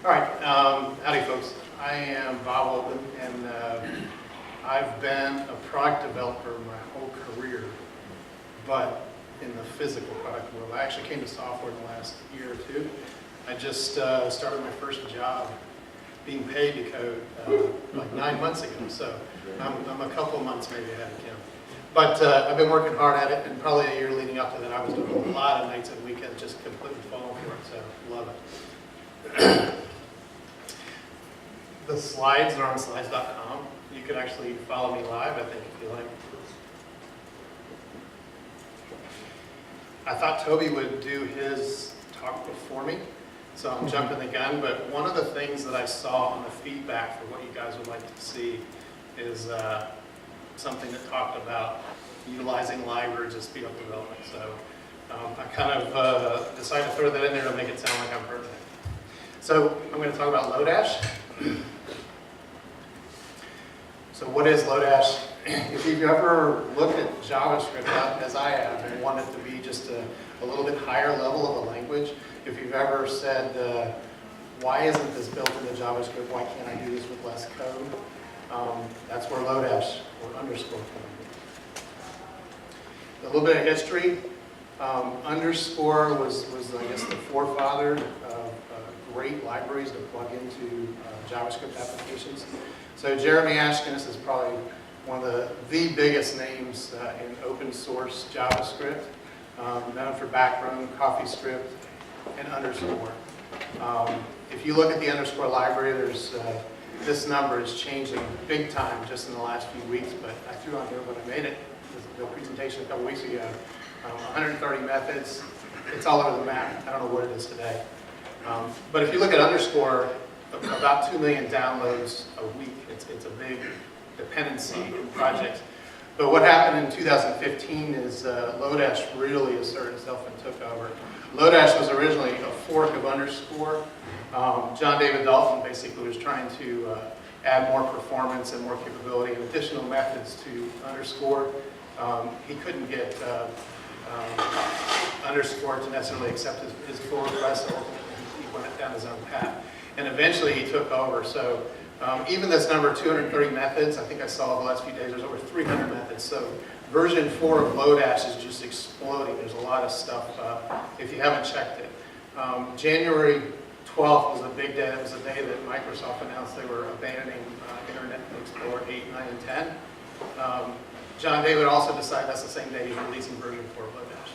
All right, howdy folks. I am Bob Holben, and I've been a product developer my whole career, but in the physical product world. I actually came to software in the last year or two. I just started my first job being paid to code like 9 months ago, so I'm a couple months maybe ahead of Kim. But I've been working hard at it, and probably a year leading up to that I was doing a lot of nights and weekends, just completely falling for it, so love it. The slides are on slides.com. You could actually follow me live, I think, if you like. I thought Toby would do his talk before me, so I'm jumping the gun, but one of the things that I saw on the feedback for what you guys would like to see is something that talked about utilizing libraries to speed up development. So I kind of decided to throw that in there to make it sound like I'm perfect. So I'm going to talk about Lodash. So what is Lodash? If you've ever looked at JavaScript, as I have, and want it to be just a little bit higher level of a language, if you've ever said, why isn't this built into JavaScript? Why can't I do this with less code? That's where Lodash or underscore comes in. A little bit of history. Underscore was I guess, the forefather of great libraries to plug into JavaScript applications. So Jeremy Ashkenas is probably one of the biggest names in open source JavaScript, known for Backbone, CoffeeScript, and underscore. If you look at the underscore library, there's this number is changing big time just in the last few weeks, but I threw on here when I made it, the presentation a couple weeks ago. 130 methods, it's all over the map. I don't know what it is today. But if you look at underscore, about 2 million downloads a week. It's a big dependency in projects. But what happened in 2015 is Lodash really asserted itself and took over. Lodash was originally a fork of underscore. John David Dalton basically was trying to add more performance and more capability and additional methods to underscore. He couldn't get underscore to necessarily accept his pull request, so he went down his own path. And eventually he took over. So even this number, 230 methods, I think I saw the last few days, there's over 300 methods. So version 4 of Lodash is just exploding. There's a lot of stuff if you haven't checked it. January 12th was a big day. It was the day that Microsoft announced they were abandoning Internet Explorer 8, 9, and 10. John David also decided that's the same day he's releasing version 4 of Lodash.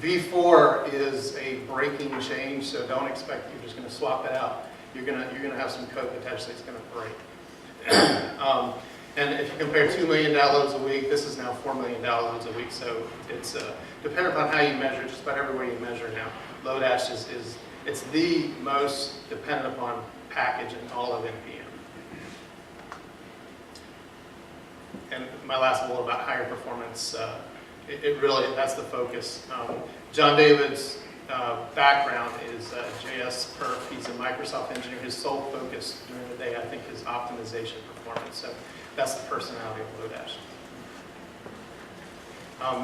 V4 is a breaking change, so don't expect you're just going to swap it out. You're gonna have some code potentially it's going to break. And if you compare 2 million downloads a week, this is now 4 million downloads a week. So it's dependent upon how you measure, just about every way you measure now. Lodash it's the most dependent upon package in all of NPM. And my last little about higher performance, it really, that's the focus. John David's background is JS perf. He's a Microsoft engineer. His sole focus during the day, I think, is optimization performance. So that's the personality of Lodash.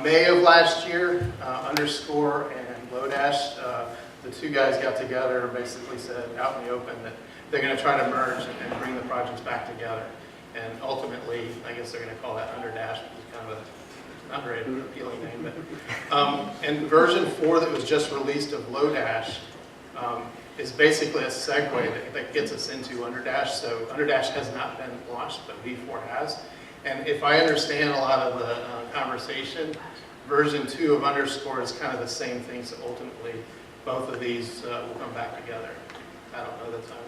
May of last year, underscore and Lodash, the two guys got together and basically said out in the open that they're going to try to merge and bring the projects back together. And ultimately, I guess they're going to call that Underdash, which is kind of an underrated, appealing name. But, and version 4 that was just released of Lodash is basically a segue that gets us into Underdash. So Underdash has not been launched, but V4 has. And if I understand a lot of the conversation, version 2 of underscore is kind of the same thing. So ultimately, both of these will come back together. I don't know the timing.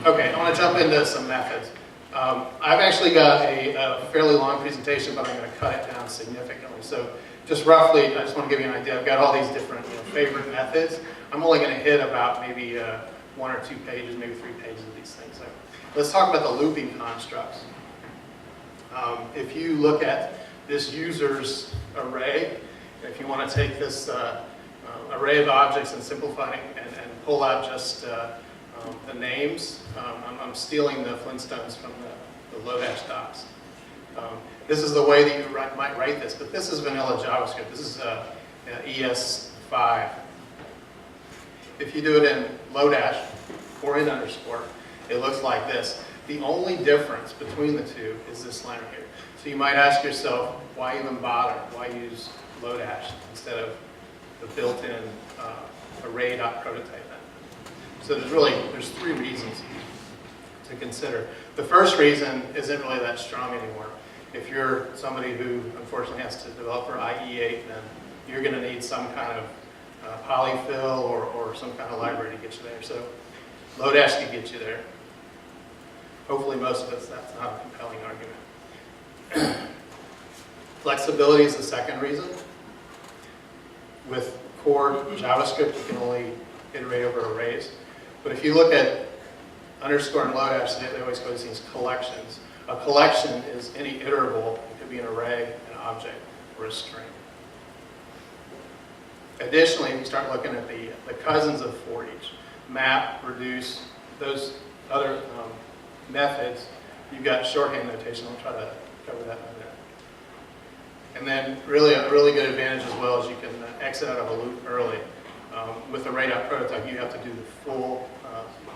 Okay, I want to jump into some methods. I've actually got a fairly long presentation, but I'm going to cut it down significantly. So just roughly, I just want to give you an idea. I've got all these different favorite methods. I'm only going to hit about maybe 1 or 2 pages, maybe 3 pages of these things. So let's talk about the looping constructs. If you look at this user's array, if you want to take this array of objects and simplify it and pull out just the names, I'm stealing the Flintstones from the Lodash docs. This is the way that you might write this, but this is vanilla JavaScript. This is ES5. If you do it in Lodash or in underscore, it looks like this. The only difference between the two is this line right here. So you might ask yourself, why even bother? Why use Lodash instead of the built-in array.prototype? So there's three reasons to consider. The first reason isn't really that strong anymore. If you're somebody who unfortunately has to develop for IE8, then you're going to need some kind of polyfill or some kind of library to get you there. So Lodash can get you there. Hopefully most of us, that's not a compelling argument. Flexibility is the second reason. With core JavaScript, you can only iterate over arrays. But if you look at underscore and Lodash, they always call these things collections. A collection is any iterable. It could be an array, an object, or a string. Additionally, if you start looking at the cousins of for each, map, reduce, those other methods, you've got shorthand notation. I'll try to cover that in a minute. And then really a really good advantage as well is you can exit out of a loop early. With array.prototype, you have to do the full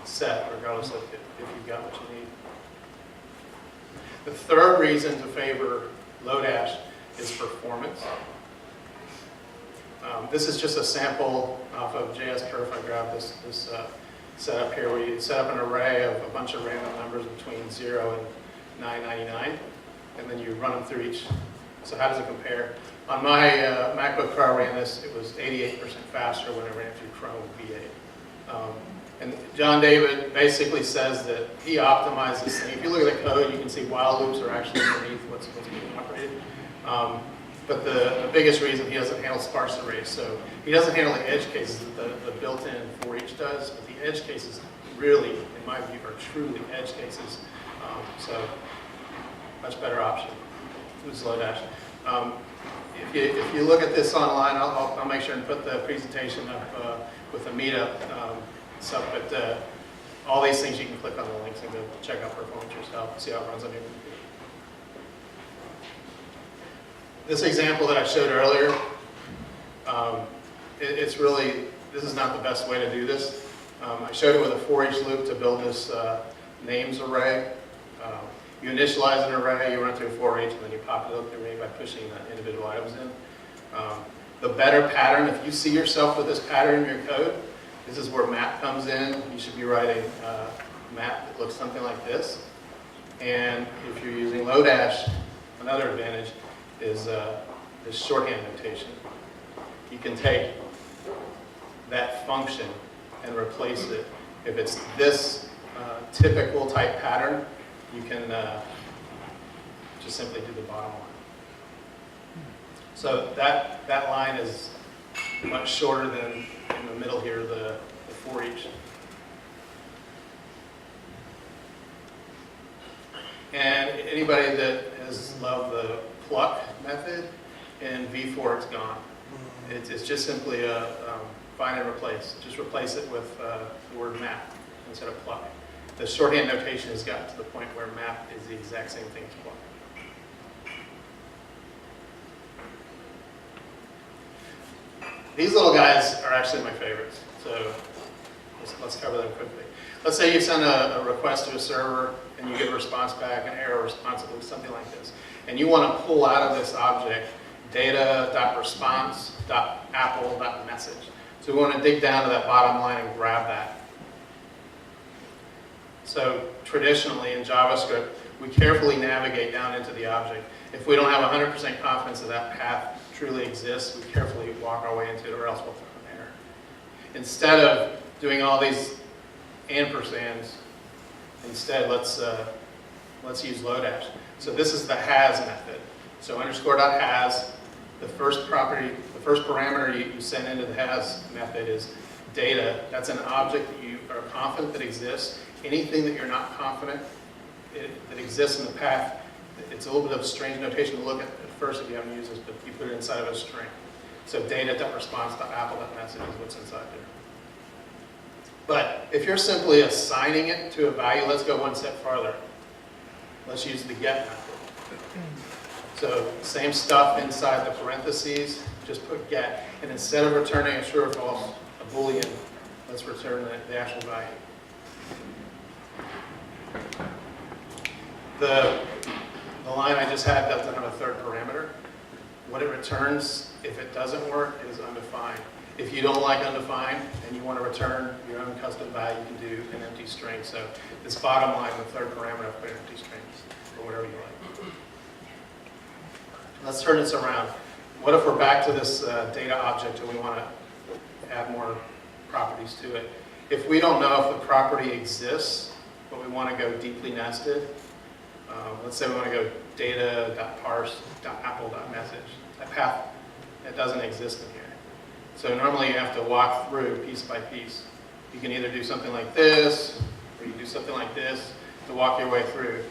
set regardless of if you've got what you need. The third reason to favor Lodash is performance. This is just a sample off of JSPerf. I grabbed this setup here where you set up an array of a bunch of random numbers between 0 and 999, and then you run them through each. So how does it compare? On my MacBook Pro, I ran this. It was 88% faster when I ran it through Chrome V8. And John David basically says that he optimized this thing. If you look at the code, you can see while loops are actually underneath what's being operated. But the biggest reason he doesn't handle sparse arrays. So he doesn't handle the edge cases that the built-in for each does. But the edge cases really, in my view, are truly edge cases. So much better option. Use Lodash. If you look at this online, I'll make sure and put the presentation up with the meetup stuff. But all these things you can click on the links and go check out performance yourself, see how it runs on your computer. This example that I showed earlier, it's really, this is not the best way to do this. I showed it with a for each loop to build this names array. You initialize an array, you run through a for each, and then you pop it up the array by pushing the individual items in. The better pattern, if you see yourself with this pattern in your code, this is where map comes in. You should be writing a map that looks something like this. And if you're using Lodash, another advantage is this shorthand notation. You can take that function and replace it. If it's this typical type pattern, you can just simply do the bottom line. So that line is much shorter than in the middle here, the for each. And anybody that has loved the pluck method, in V4 it's gone. It's just simply a find and replace. Just replace it with the word map instead of pluck. The shorthand notation has gotten to the point where map is the exact same thing as pluck. These little guys are actually my favorites, so let's cover them quickly. Let's say you send a request to a server and you get a response back, an error response, something like this, and you want to pull out of this object data.response.apple.message. So we want to dig down to that bottom line and grab that. So traditionally in JavaScript, we carefully navigate down into the object. If we don't have 100% confidence that that path truly exists, we carefully walk our way into it, or else we'll throw an error. Instead of doing all these ampersands, instead let's use Lodash. So this is the has method. So underscore.has, the first property, the first parameter you send into the has method is data. That's an object that you are confident that exists. Anything that you're not confident that exists in the path, it's a little bit of a strange notation to look at first if you haven't used this, but you put it inside of a string. So data.response.apple.message is what's inside there. But if you're simply assigning it to a value, let's go one step farther. Let's use the get method. So same stuff inside the parentheses, just put get. And instead of returning a true or false, a Boolean, Let's return the actual value. The line I just had doesn't have a third parameter. What it returns, if it doesn't work, is undefined. If you don't like undefined and you want to return your own custom value, you can do an empty string. So this bottom line, the third parameter, I've put an empty string, or whatever you like. Let's turn this around. What if we're back to this data object and we want to add more properties to it? If we don't know if the property exists, but we want to go deeply nested, let's say we want to go data.parse.apple.message. That path, that doesn't exist in here. So normally you have to walk through piece by piece. You can either do something like this, or you do something like this to walk your way through.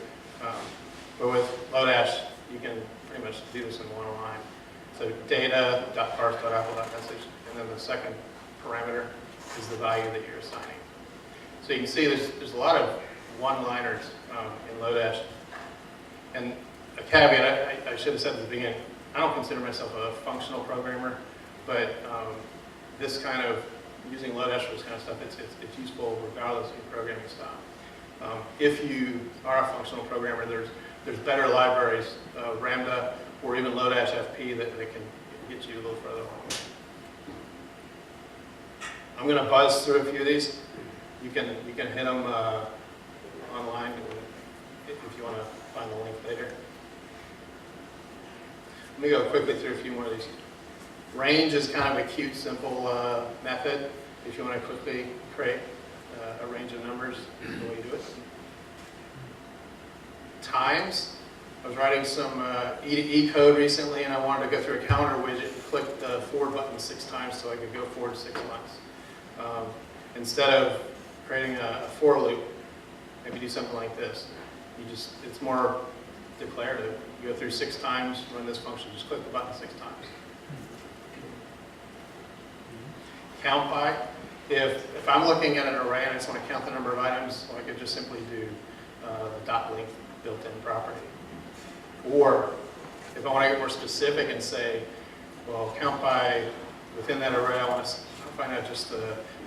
But with Lodash, you can pretty much do this in one line. So data.parse.apple.message, and then the second parameter is the value that you're assigning. So you can see there's a lot of one-liners in Lodash. And a caveat, I should have said at the beginning, I don't consider myself a functional programmer, but this kind of, using Lodash for this kind of stuff, it's useful regardless of your programming style. If you are a functional programmer, there's better libraries, Ramda or even Lodash FP that can get you a little further along. I'm going to buzz through a few of these. You can hit them online if you want to find the link later. Let me go quickly through a few more of these. Range is kind of a cute, simple method if you want to quickly create a range of numbers, the way you do it. Times. I was writing some E code recently, and I wanted to go through a counter widget and click the forward button 6 times so I could go forward 6 months. Instead of creating a for loop, maybe do something like this. It's more declarative. You go through 6 times, run this function, just click the button 6 times. Count by. If I'm looking at an array and I just want to count the number of items, well, I could just simply do the dot length built-in property. Or if I want to get more specific and say, well, count by within that array, I want to find out just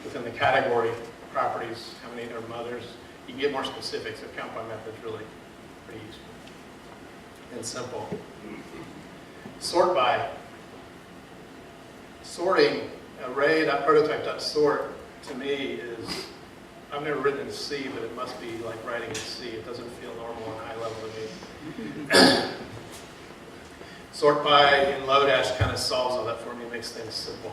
within the category properties, how many are mothers. You can get more specific, so count by method is really pretty useful and simple. Sort by. Sorting, array.prototype.sort, to me is, I've never written in C, but it must be like writing in C. It doesn't feel normal and high level to me. Sort by in Lodash kind of solves all that for me, makes things simple.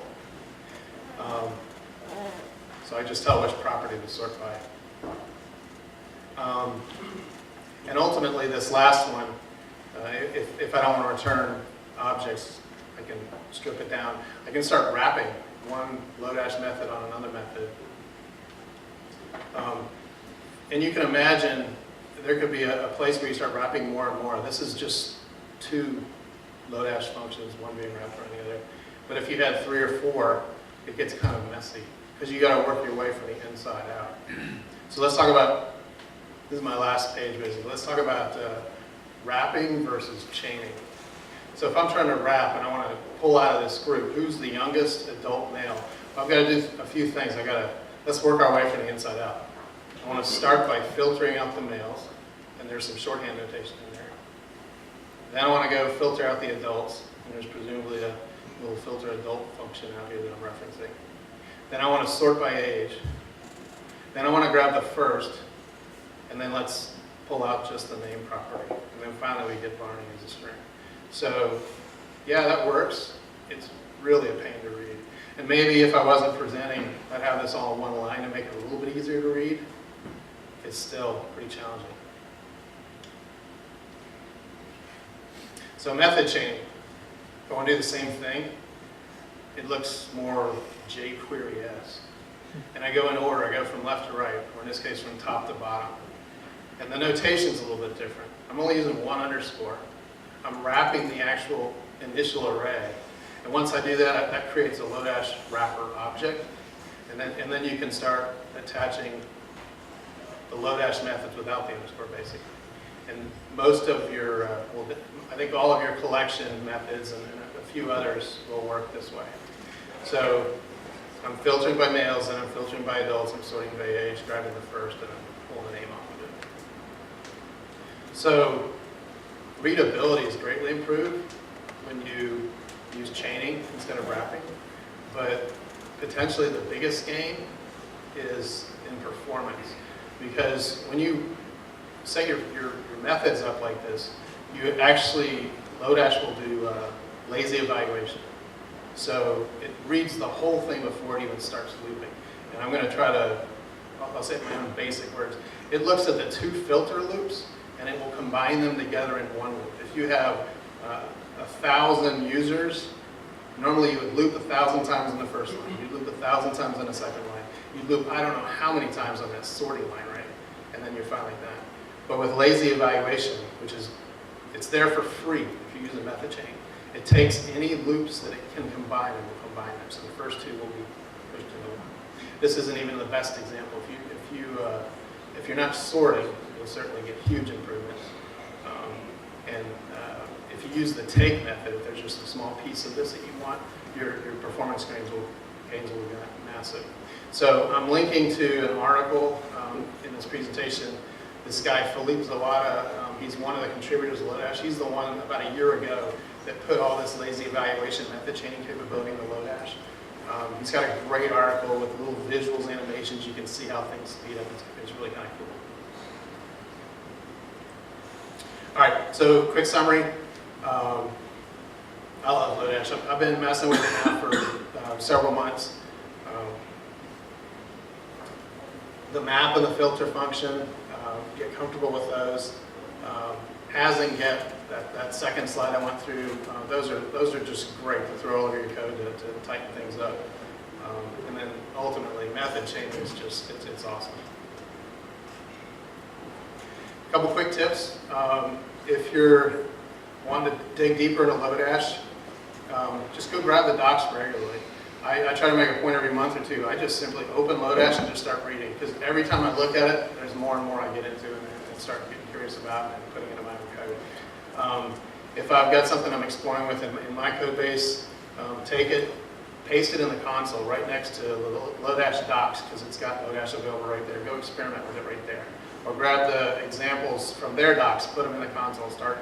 So I just tell which property to sort by. And ultimately, this last one, if I don't want to return objects, I can strip it down. I can start wrapping one Lodash method on another method. And you can imagine there could be a place where you start wrapping more and more. This is just 2 Lodash functions, one being wrapped around the other. But if you had 3 or 4, it gets kind of messy because you got to work your way from the inside out. So let's talk about, this is my last page basically, let's talk about wrapping versus chaining. So if I'm trying to wrap and I want to pull out of this group, who's the youngest adult male? Well, I've got to do a few things. Let's work our way from the inside out. I want to start by filtering out the males, and there's some shorthand notation in there. Then I want to go filter out the adults, and there's presumably a little filter adult function out here that I'm referencing. Then I want to sort by age. Then I want to grab the first, and then let's pull out just the name property. And then finally we get Barney as a string. So yeah, that works. It's really a pain to read. And maybe if I wasn't presenting, I'd have this all in one line to make it a little bit easier to read. It's still pretty challenging. So method chaining. If I want to do the same thing, it looks more jQuery-esque. And I go in order. I go from left to right, or in this case from top to bottom. And the notation's a little bit different. I'm only using 1 underscore. I'm wrapping the actual initial array. And once I do that, that creates a Lodash wrapper object. And then you can start attaching the Lodash methods without the underscore, basically. And most of your, I think all of your collection methods and a few others will work this way. So I'm filtering by males, and I'm filtering by adults. I'm sorting by age, grabbing the first, and I'm pulling the name off of it. So readability is greatly improved when you use chaining instead of wrapping, but potentially the biggest gain is in performance, because when you set your methods up like this, you actually, Lodash will do lazy evaluation. So it reads the whole thing before it even starts looping. And I'm going to try to, I'll say it in my own basic words. It looks at the two filter loops, and it will combine them together in one loop. If you have 1,000 users, normally you would loop 1,000 times in the first line. You'd loop 1,000 times in the second line. You'd loop I don't know how many times on that sorting line, right? And then you're fine like that. But with lazy evaluation, which is, it's there for free if you use a method chain, it takes any loops that it can combine and will combine them. So the first two will be pushed into one. This isn't even the best example. If you're not sorting, you'll certainly get huge improvements. If you use the take method, if there's just a small piece of this that you want, your performance gains will be massive. So I'm linking to an article in this presentation. This guy, Philippe Zawada, he's one of the contributors of Lodash. He's the one about a year ago that put all this lazy evaluation method chaining capability into Lodash. He's got a great article with little visuals, animations. You can see how things speed up. It's really kind of cool. All right, so quick summary. I love Lodash. I've been messing with it now for several months. The map and the filter function, get comfortable with those. As and get, that second slide I went through, those are just great to throw over your code to tighten things up. And then ultimately, method chaining is just, it's awesome. A couple quick tips. If you're wanting to dig deeper into Lodash, just go grab the docs regularly. I try to make a point every month or two. I just simply open Lodash and just start reading, because every time I look at it, there's more and more I get into and start getting curious about and putting it into my own code. If I've got something I'm exploring with in my code base, take it, paste it in the console right next to the Lodash docs, because it's got Lodash available right there. Go experiment with it right there. Or grab the examples from their docs, put them in the console, start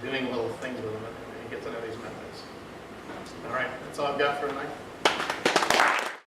doing little things with them, and get to know these methods. All right, that's all I've got for tonight.